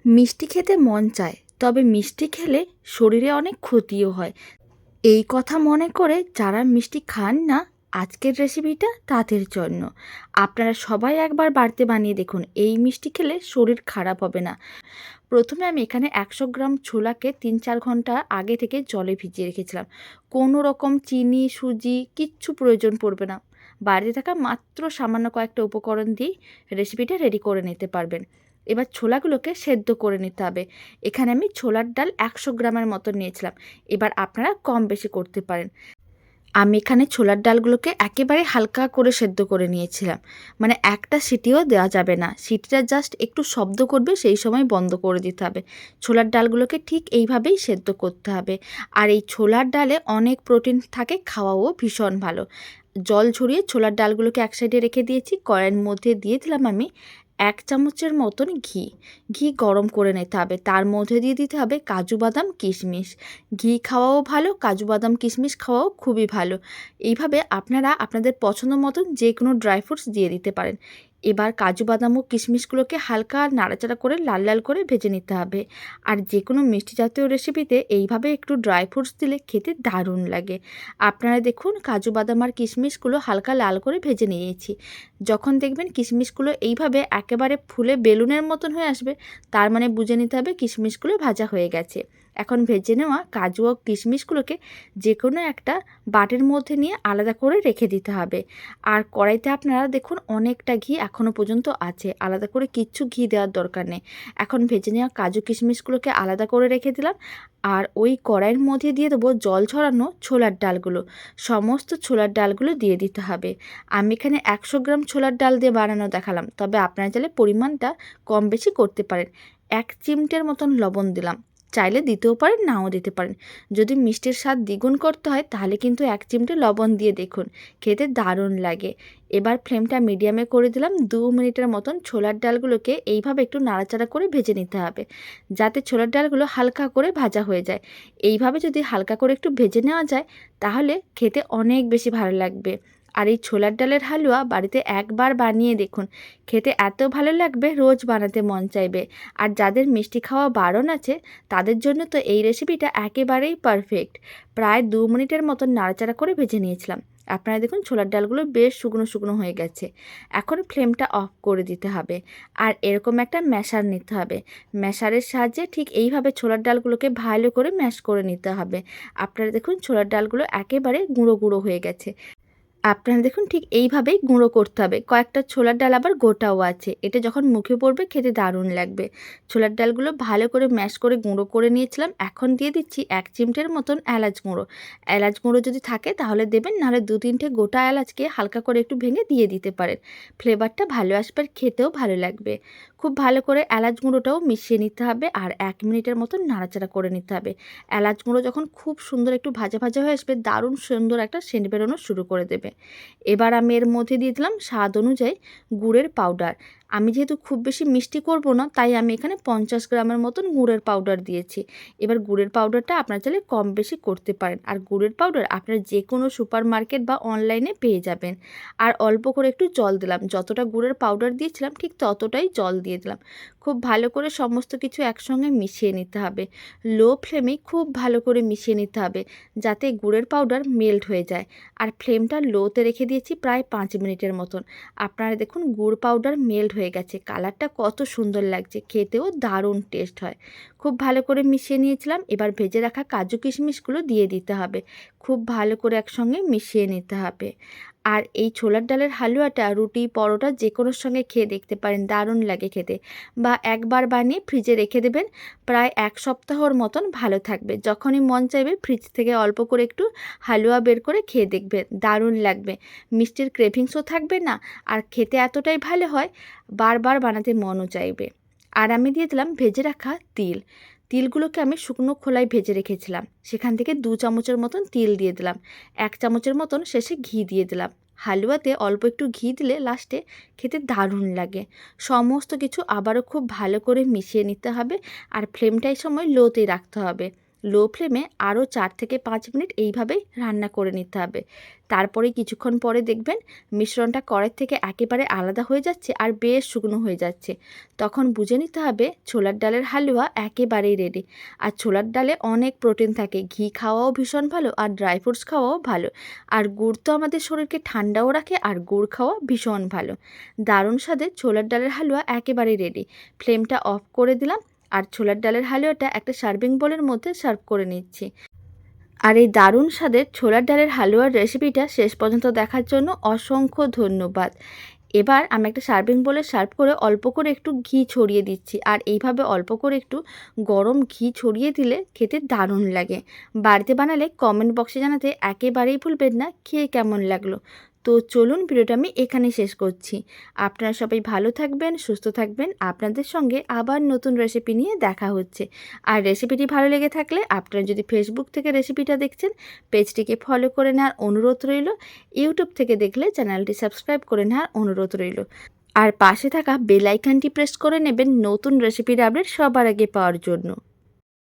মিষ্টি খেতে মন চায়, তবে মিষ্টি খেলে শরীরে অনেক ক্ষতিও হয়। এই কথা মনে করে যারা মিষ্টি খান না, আজকের রেসিপিটা তাদের জন্য। আপনারা সবাই একবার বাড়িতে বানিয়ে দেখুন, এই মিষ্টি খেলে শরীর খারাপ হবে না। প্রথমে আমি এখানে 100 গ্রাম ছোলাকে 3-4 ঘন্টা আগে থেকে জলে ভিজিয়ে রেখেছিলাম। কোনো রকম চিনি, সুজি কিচ্ছু প্রয়োজন পড়বে না। বাড়িতে থাকা মাত্র সামান্য কয়েকটা উপকরণ দিয়েই রেসিপিটা রেডি করে নিতে পারবেন। এবার ছোলাগুলোকে সেদ্ধ করে নিতে হবে। এখানে আমি ছোলার ডাল 100 গ্রামের মতো নিয়েছিলাম। এবার আপনারা কম বেশি করতে পারেন। আমি এখানে ছোলার ডালগুলোকে একেবারে হালকা করে সেদ্ধ করে নিয়েছিলাম। মানে একটা সিটিও দেওয়া যাবে না। সিটিটা জাস্ট একটু শব্দ করবে, সেই সময় বন্ধ করে দিতে হবে। ছোলার ডালগুলোকে ঠিক এইভাবেই সেদ্ধ করতে হবে। আর এই ছোলার ডালে অনেক প্রোটিন থাকে, খাওয়াও ভীষণ ভালো। জল ঝরিয়ে ছোলার ডালগুলোকে এক সাইডে রেখে দিয়েছি। কড়াইয়ের মধ্যে দিয়ে দিলাম আমি 1 চামচের মতন ঘি। ঘি গরম করে নিতে হবে। তার মধ্যে দিয়ে দিতে হবে কাজু বাদাম কিশমিশ। ঘি খাওয়াও ভালো, কাজু বাদাম কিশমিশ খাওয়াও খুবই ভালো। এইভাবে আপনারা আপনাদের পছন্দ মতন যে কোনো ড্রাই ফ্রুটস দিয়ে দিতে পারেন। এবার কাজু বাদাম ও কিশমিশগুলোকে হালকা নাড়াচাড়া করে লাল লাল করে ভেজে নিতে হবে। আর যে কোনো মিষ্টি জাতীয় রেসিপিতে এইভাবে একটু ড্রাই ফ্রুটস দিলে খেতে দারুণ লাগে। আপনারা দেখুন, কাজু বাদাম আর কিশমিশগুলো হালকা লাল করে ভেজে নিয়েছি। যখন দেখবেন কিশমিশগুলো এইভাবে একেবারে ফুলে বেলুনের মতন হয়ে আসবে, তার মানে বুঝে নিতে হবে কিশমিশগুলো ভাজা হয়ে গেছে। এখন ভেজে নেওয়া কাজু ও কিশমিশগুলোকে যে কোনো একটা বাটির মধ্যে নিয়ে আলাদা করে রেখে দিতে হবে। আর কড়াইতে আপনারা দেখুন অনেকটা ঘি এখনও পর্যন্ত আছে, আলাদা করে কিচ্ছু ঘি দেওয়ার দরকার নেই। এখন ভেজে নেওয়া কাজু কিশমিশগুলোকে আলাদা করে রেখে দিলাম। আর ওই কড়াইয়ের মধ্যে দিয়ে দেবো জল ঝরানো ছোলার ডালগুলো। সমস্ত ছোলার ডালগুলো দিয়ে দিতে হবে। আমি এখানে 100 গ্রাম ছোলার ডাল দিয়ে বানানো দেখালাম, তবে আপনারা চাইলে পরিমাণটা কম বেশি করতে পারেন। 1 চিমটের মতন লবণ দিলাম। চাইলে দিতেও পারেন, নাও দিতে পারেন। যদি মিষ্টির স্বাদ দ্বিগুণ করতে হয় তাহলে কিন্তু 1 চিমটে লবণ দিয়ে দেখুন, খেতে দারুণ লাগে। এবার ফ্লেমটা মিডিয়ামে করে দিলাম। 2 মিনিটের মতন ছোলার ডালগুলোকে এইভাবে একটু নাড়াচাড়া করে ভেজে নিতে হবে, যাতে ছোলার ডালগুলো হালকা করে ভাজা হয়ে যায়। এইভাবে যদি হালকা করে একটু ভেজে নেওয়া যায় তাহলে খেতে অনেক বেশি ভালো লাগবে। আর এই ছোলার ডালের হালুয়া বাড়িতে একবার বানিয়ে দেখুন, খেতে এত ভালো লাগবে রোজ বানাতে মন চাইবে। আর যাদের মিষ্টি খাওয়া বারণ আছে তাদের জন্য তো এই রেসিপিটা একেবারেই পারফেক্ট। প্রায় 2 মিনিটের মতন নাড়াচাড়া করে ভেজে নিয়েছিলাম। আপনারা দেখুন ছোলার ডালগুলো বেশ শুকনো শুকনো হয়ে গেছে। এখন ফ্লেমটা অফ করে দিতে হবে। আর এরকম একটা ম্যাশার নিতে হবে। ম্যাশারের সাহায্যে ঠিক এইভাবে ছোলার ডালগুলোকে ভালো করে ম্যাশ করে নিতে হবে। আপনারা দেখুন ছোলার ডালগুলো একেবারে গুঁড়ো গুঁড়ো হয়ে গেছে। আপনারা দেখুন ঠিক এইভাবেই গুঁড়ো করতে হবে। কয়েকটা ছোলার ডাল আবার গোটাও আছে। এটা যখন মুখে পড়বে খেতে দারুণ লাগবে। ছোলার ডালগুলো ভালো করে ম্যাশ করে গুঁড়ো করে নিয়েছিলাম। এখন দিয়ে দিচ্ছি 1 চিমটের মতন এলাচ গুঁড়ো। এলাচ গুঁড়ো যদি থাকে তাহলে দেবেন, নাহলে 2-3টে গোটা এলাচকে হালকা করে একটু ভেঙে দিয়ে দিতে পারেন। ফ্লেভারটা ভালো আসবে, আর খেতেও ভালো লাগবে। খুব ভালো করে এলাচ গুঁড়োটাও মিশিয়ে নিতে হবে আর 1 মিনিটের মতন নাড়াচাড়া করে নিতে হবে। এলাচ গুঁড়ো যখন খুব সুন্দর একটু ভাজা ভাজা হয়ে আসবে, দারুণ সুন্দর একটা সেন্ট বেরোনো শুরু করে দেবে। এবার আমি এর মধ্যে দিয়ে দিলাম স্বাদ অনুযায়ী গুড়ের পাউডার। আমি যেহেতু খুব বেশি মিষ্টি করব না, তাই আমি এখানে 50 গ্রামের মতন গুড়ের পাউডার দিয়েছি। এবার গুড়ের পাউডারটা আপনারা চাইলে কম বেশি করতে পারেন। আর গুড়ের পাউডার আপনারা যে কোনো সুপার মার্কেট বা অনলাইনে পেয়ে যাবেন। আর অল্প করে একটু জল দিলাম, যতটা গুড়ের পাউডার দিয়েছিলাম ঠিক ততটাই জল দিয়ে দিলাম। খুব ভালো করে সমস্ত কিছু একসঙ্গে মিশিয়ে নিতে হবে। লো ফ্লেমে খুব ভালো করে মিশিয়ে নিতে হবে, যাতে গুড়ের পাউডার মেল্ট হয়ে যায়। আর ফ্লেমটা লোতে রেখে দিয়েছি প্রায় 5 মিনিটের মতন। আপনারা দেখুন গুড় পাউডার মেল্ট হয়ে গেছে, কালারটা কত সুন্দর লাগছে, খেতেও দারুণ টেস্ট হয়। খুব ভালো করে মিশিয়ে নিয়েছিলাম। এবার ভেজে রাখা কাজু কিশমিশগুলো দিয়ে দিতে হবে। খুব ভালো করে একসঙ্গে মিশিয়ে নিতে হবে। আর এই ছোলার ডালের হালুয়াটা রুটি, পরোটা যে কোনোর সঙ্গে খেয়ে দেখতে পারেন, দারুণ লাগে খেতে। বা একবার বানিয়ে ফ্রিজে রেখে দেবেন, প্রায় 1 সপ্তাহর মতন ভালো থাকবে। যখনই মন চাইবে ফ্রিজ থেকে অল্প করে একটু হালুয়া বের করে খেয়ে দেখবেন, দারুণ লাগবে। মিষ্টির ক্রেভিংসও থাকবে না, আর খেতে এতটাই ভালো হয় বারবার বানাতে মনও চাইবে। আর আমি দিয়ে দিলাম ভেজে রাখা তিল। তিলগুলোকে আমি শুকনো খোলায় ভেজে রেখেছিলাম, সেখান থেকে 2 চামচের মতন তিল দিয়ে দিলাম। 1 চামচের মতন শেষে ঘি দিয়ে দিলাম। হালুয়াতে অল্প একটু ঘি দিলে লাস্টে খেতে দারুণ লাগে। সমস্ত কিছু আবারও খুব ভালো করে মিশিয়ে নিতে হবে। আর ফ্লেমটা এই সময় লোতেই রাখতে হবে। লো ফ্লেমে আরও 4 থেকে 5 মিনিট এইভাবেই রান্না করে নিতে হবে। তারপরে কিছুক্ষণ পরে দেখবেন মিশ্রণটা কড়াই থেকে একেবারে আলাদা হয়ে যাচ্ছে আর বেশ শুকনো হয়ে যাচ্ছে। তখন বুঝে নিতে হবে ছোলার ডালের হালুয়া একেবারেই রেডি। আর ছোলার ডালে অনেক প্রোটিন থাকে, ঘি খাওয়াও ভীষণ ভালো আর ড্রাই ফ্রুটস খাওয়াও ভালো। আর গুড় তো আমাদের শরীরকে ঠান্ডাও রাখে, আর গুড় খাওয়া ভীষণ ভালো। দারুণ স্বাদের ছোলার ডালের হালুয়া একেবারেই রেডি। ফ্লেমটা অফ করে দিলাম আর ছোলার ডালের হালুয়াটা একটা সার্ভিং বোলের মধ্যে সার্ভ করে নিচ্ছি। আর এই দারুণ স্বাদের ছোলার ডালের হালুয়ার রেসিপিটা শেষ পর্যন্ত দেখার জন্য অসংখ্য ধন্যবাদ। এবার আমি একটা সার্ভিং বোলে সার্ভ করে অল্প করে একটু ঘি ছড়িয়ে দিচ্ছি। আর এইভাবে অল্প করে একটু গরম ঘি ছড়িয়ে দিলে খেতে দারুণ লাগে। বাড়িতে বানালে কমেন্ট বক্সে জানাতে একেবারেই ভুলবেন না খেয়ে কেমন লাগলো। তো চলুন, ভিডিওটা আমি এখানেই শেষ করছি। আপনারা সবাই ভালো থাকবেন, সুস্থ থাকবেন। আপনাদের সঙ্গে আবার নতুন রেসিপি নিয়ে দেখা হচ্ছে। আর রেসিপিটি ভালো লেগে থাকলে আপনারা যদি ফেসবুক থেকে রেসিপিটা দেখছেন, পেজটিকে ফলো করে নেওয়ার অনুরোধ রইল। ইউটিউব থেকে দেখলে চ্যানেলটি সাবস্ক্রাইব করে নেওয়ার অনুরোধ রইল। আর পাশে থাকা বেল আইকনটি প্রেস করে নেবেন নতুন রেসিপির আপডেট সবার আগে পাওয়ার জন্য।